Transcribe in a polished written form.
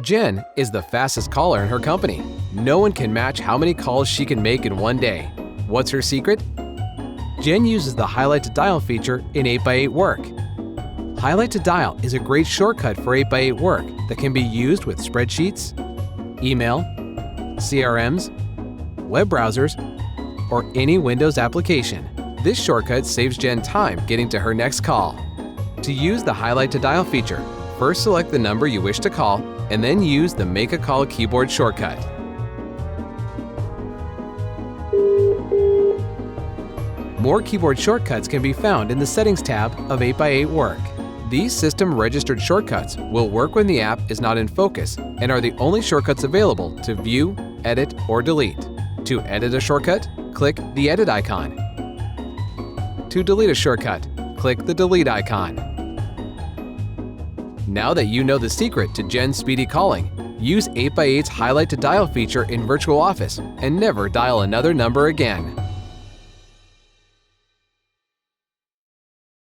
Jen is the fastest caller in her company. No one can match how many calls she can make in one day. What's her secret? Jen uses the Highlight to Dial feature in 8x8 Work. Highlight to Dial is a great shortcut for 8x8 Work that can be used with spreadsheets, email, CRMs, web browsers, or any Windows application. This shortcut saves Jen time getting to her next call. To use the Highlight to Dial feature, first select the number you wish to call and then use the Make a Call keyboard shortcut. More keyboard shortcuts can be found in the Settings tab of 8x8 Work. These system-registered shortcuts will work when the app is not in focus and are the only shortcuts available to view, edit, or delete. To edit a shortcut, click the Edit icon. To delete a shortcut, click the Delete icon. Now that you know the secret to Jen's speedy calling, use 8x8's Highlight to Dial feature in Virtual Office and never dial another number again.